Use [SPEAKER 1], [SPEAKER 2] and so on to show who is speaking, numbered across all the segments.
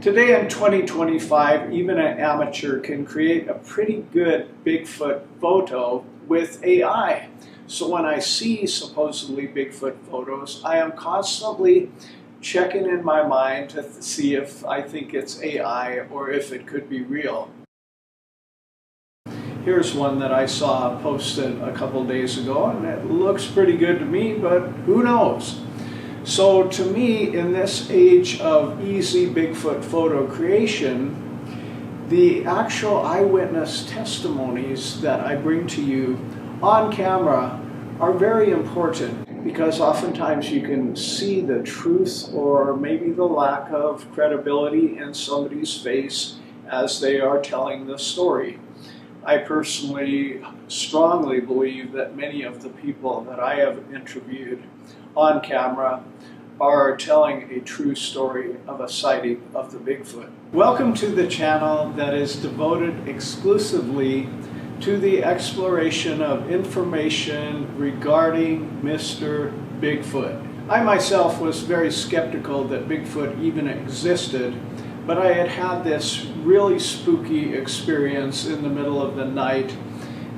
[SPEAKER 1] Today in 2025, even an amateur can create a pretty good Bigfoot photo with AI. So when I see supposedly Bigfoot photos, I am constantly checking in my mind to see if I think it's AI or if it could be real. Here's one that I saw posted a couple days ago, and it looks pretty good to me, but who knows? So to me, in this age of easy Bigfoot photo creation, the actual eyewitness testimonies that I bring to you on camera are very important, because oftentimes you can see the truth or maybe the lack of credibility in somebody's face as they are telling the story. I personally strongly believe that many of the people that I have interviewed on camera are telling a true story of a sighting of the Bigfoot. Welcome to the channel that is devoted exclusively to the exploration of information regarding Mr. Bigfoot. I myself was very skeptical that Bigfoot even existed, but I had had this really spooky experience in the middle of the night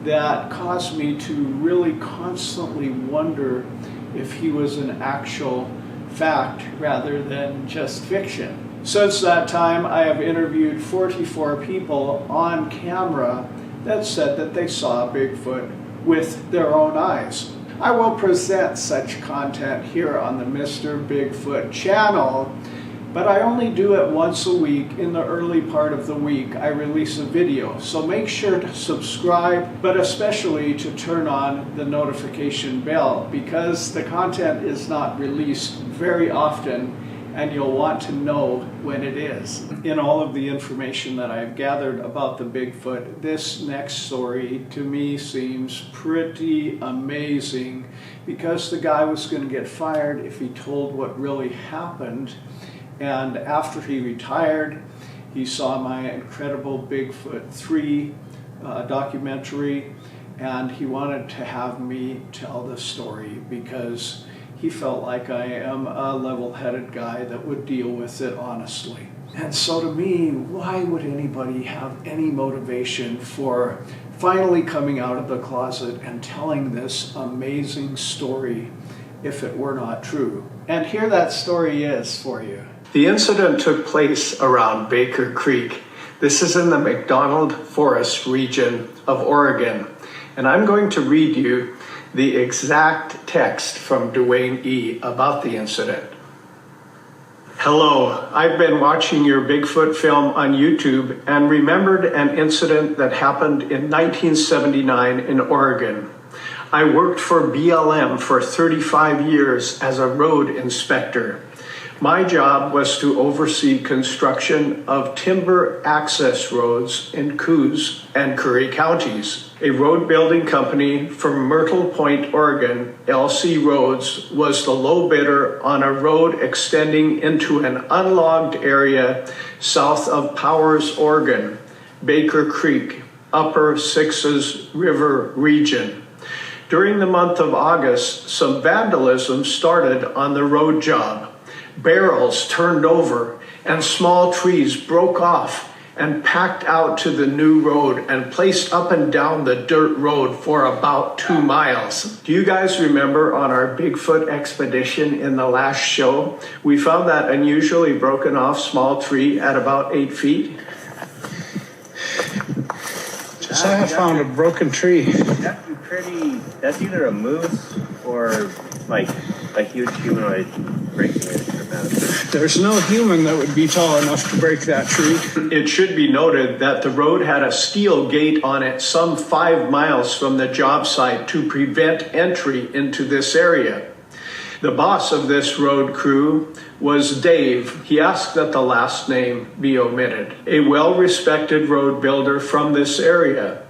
[SPEAKER 1] that caused me to really constantly wonder if he was an actual fact rather than just fiction. Since that time, I have interviewed 44 people on camera that said that they saw Bigfoot with their own eyes. I will present such content here on the Mr. Bigfoot channel, but I only do it once a week. In the early part of the week, I release a video. So make sure to subscribe, but especially to turn on the notification bell, because the content is not released very often, and you'll want to know when it is. In all of the information that I've gathered about the Bigfoot, this next story to me seems pretty amazing, because the guy was going to get fired if he told what really happened. And after he retired, he saw my incredible Bigfoot 3 documentary, and he wanted to have me tell the story because he felt like I am a level-headed guy that would deal with it honestly. And so to me, why would anybody have any motivation for finally coming out of the closet and telling this amazing story if it were not true? And here that story is for you. The incident took place around Baker Creek. This is in the McDonald Forest region of Oregon. And I'm going to read you the exact text from Dwayne E. about the incident. Hello, I've been watching your Bigfoot film on YouTube and remembered an incident that happened in 1979 in Oregon. I worked for BLM for 35 years as a road inspector. My job was to oversee construction of timber access roads in Coos and Curry counties. A road building company from Myrtle Point, Oregon, LC Roads, was the low bidder on a road extending into an unlogged area south of Powers, Oregon, Baker Creek, Upper Sixes River region. During the month of August, some vandalism started on the road job. Barrels turned over and small trees broke off and packed out to the new road and placed up and down the dirt road for about 2 miles. Do you guys remember on our Bigfoot expedition in the last show, we found that unusually broken off small tree at about 8 feet?
[SPEAKER 2] So I found a broken tree.
[SPEAKER 3] That's either a moose or like a huge humanoid breaking it.
[SPEAKER 2] There's no human that would be tall enough to break that tree.
[SPEAKER 1] It should be noted that the road had a steel gate on it some 5 miles from the job site to prevent entry into this area. The boss of this road crew was Dave. He asked that the last name be omitted. A well-respected road builder from this area.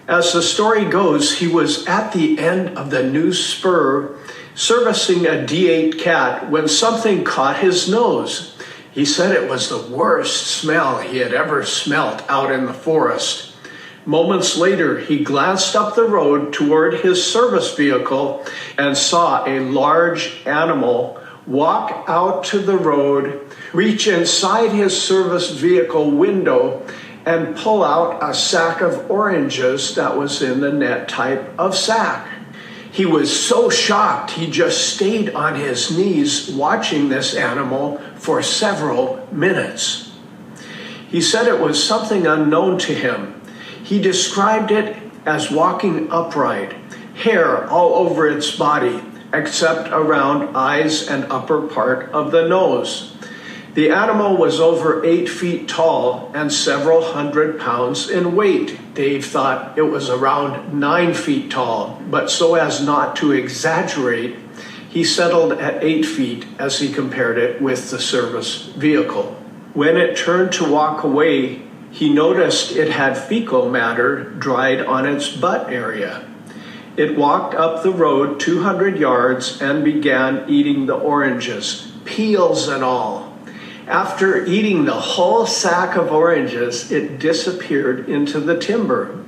[SPEAKER 1] As the story goes, he was at the end of the new spur servicing a D8 cat when something caught his nose. He said it was the worst smell he had ever smelt out in the forest. Moments later, he glanced up the road toward his service vehicle and saw a large animal walk out to the road reach inside his service vehicle window and pull out a sack of oranges that was in the net type of sack. He was so shocked he just stayed on his knees watching this animal for several minutes. He said it was something unknown to him. He described it as walking upright, hair all over its body, except around eyes and upper part of the nose. The animal was over 8 feet tall and several hundred pounds in weight. Dave thought it was around 9 feet tall, but so as not to exaggerate, he settled at 8 feet as he compared it with the service vehicle. When it turned to walk away, he noticed it had fecal matter dried on its butt area. It walked up the road 200 yards and began eating the oranges, peels and all. After eating the whole sack of oranges, it disappeared into the timber.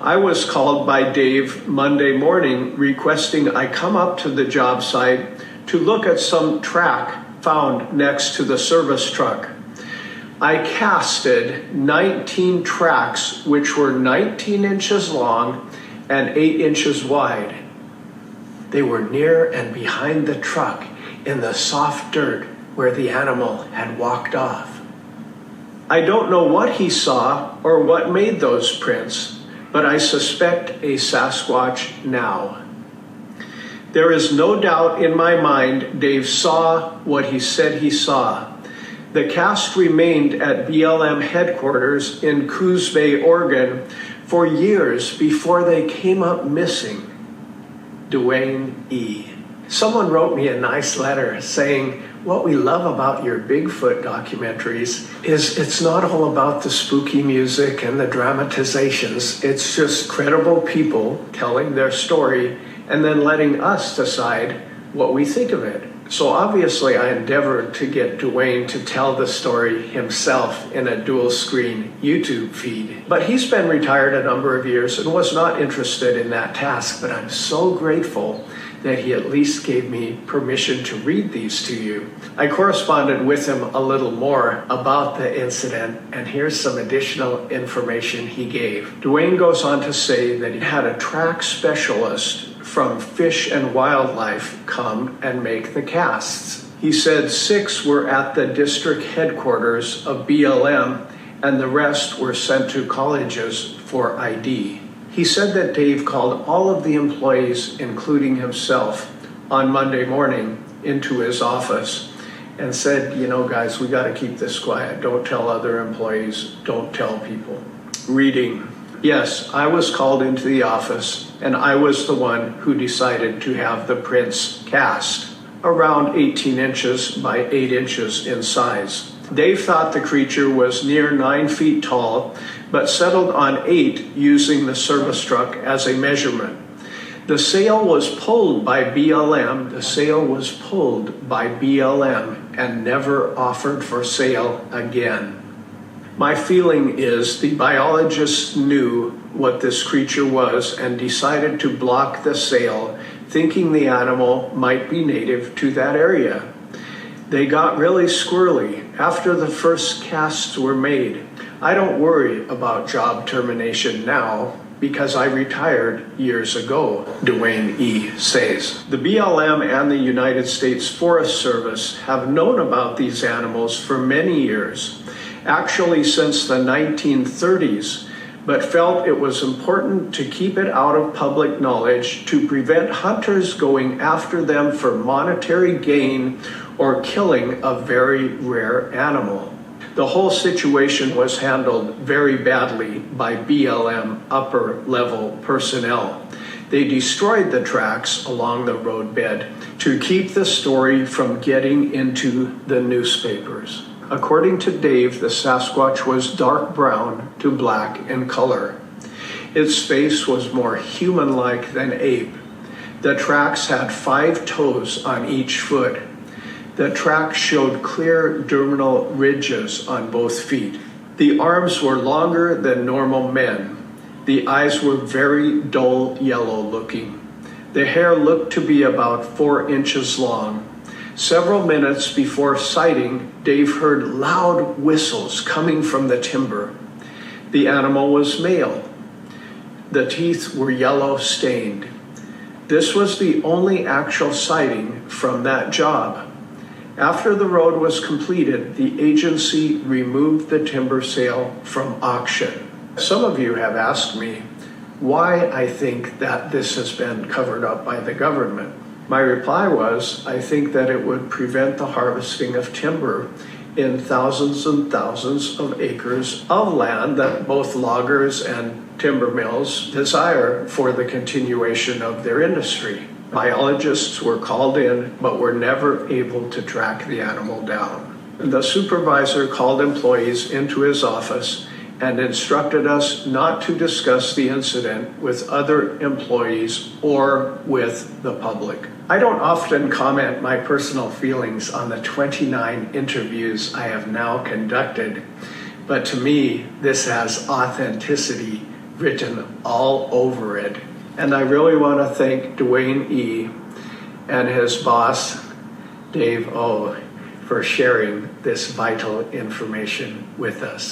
[SPEAKER 1] I was called by Dave Monday morning requesting I come up to the job site to look at some track found next to the service truck. I casted 19 tracks which were 19 inches long and 8 inches wide. They were near and behind the truck in the soft dirt where the animal had walked off. I don't know what he saw or what made those prints, but I suspect a Sasquatch now. There is no doubt in my mind Dave saw what he said he saw. The cast remained at BLM headquarters in Coos Bay, Oregon, for years before they came up missing. Dwayne E. Someone wrote me a nice letter saying, what we love about your Bigfoot documentaries is it's not all about the spooky music and the dramatizations. It's just credible people telling their story and then letting us decide what we think of it. So obviously I endeavored to get Dwayne to tell the story himself in a dual screen YouTube feed. But he's been retired a number of years and was not interested in that task, but I'm so grateful that he at least gave me permission to read these to you. I corresponded with him a little more about the incident, and here's some additional information he gave. Dwayne goes on to say that he had a track specialist from Fish and Wildlife come and make the casts. He said 6 were at the district headquarters of BLM, and the rest were sent to colleges for ID. He said that Dave called all of the employees, including himself, on Monday morning into his office and said, you know, guys, we got to keep this quiet. Don't tell other employees. Don't tell people. Reading. Yes, I was called into the office, and I was the one who decided to have the prints cast, around 18 inches by 8 inches in size. Dave thought the creature was near 9 feet tall, but settled on 8 using the service truck as a measurement. The sale was pulled by BLM. The sale was pulled by BLM and never offered for sale again. My feeling is the biologists knew what this creature was and decided to block the sale, thinking the animal might be native to that area. They got really squirrely after the first casts were made. I don't worry about job termination now because I retired years ago, Dwayne E. says. The BLM and the United States Forest Service have known about these animals for many years, actually since the 1930s, but felt it was important to keep it out of public knowledge to prevent hunters going after them for monetary gain or killing a very rare animal. The whole situation was handled very badly by BLM upper-level personnel. They destroyed the tracks along the roadbed to keep the story from getting into the newspapers. According to Dave, the Sasquatch was dark brown to black in color. Its face was more human-like than ape. The tracks had 5 toes on each foot. The track showed clear dermal ridges on both feet. The arms were longer than normal men. The eyes were very dull yellow looking. The hair looked to be about 4 inches long. Several minutes before sighting, Dave heard loud whistles coming from the timber. The animal was male. The teeth were yellow stained. This was the only actual sighting from that job. After the road was completed, the agency removed the timber sale from auction. Some of you have asked me why I think that this has been covered up by the government. My reply was, I think that it would prevent the harvesting of timber in thousands and thousands of acres of land that both loggers and timber mills desire for the continuation of their industry. Biologists were called in, but were never able to track the animal down. The supervisor called employees into his office and instructed us not to discuss the incident with other employees or with the public. I don't often comment my personal feelings on the 29 interviews I have now conducted, but to me, this has authenticity written all over it. And I really want to thank Dwayne E. and his boss, Dave O., for sharing this vital information with us.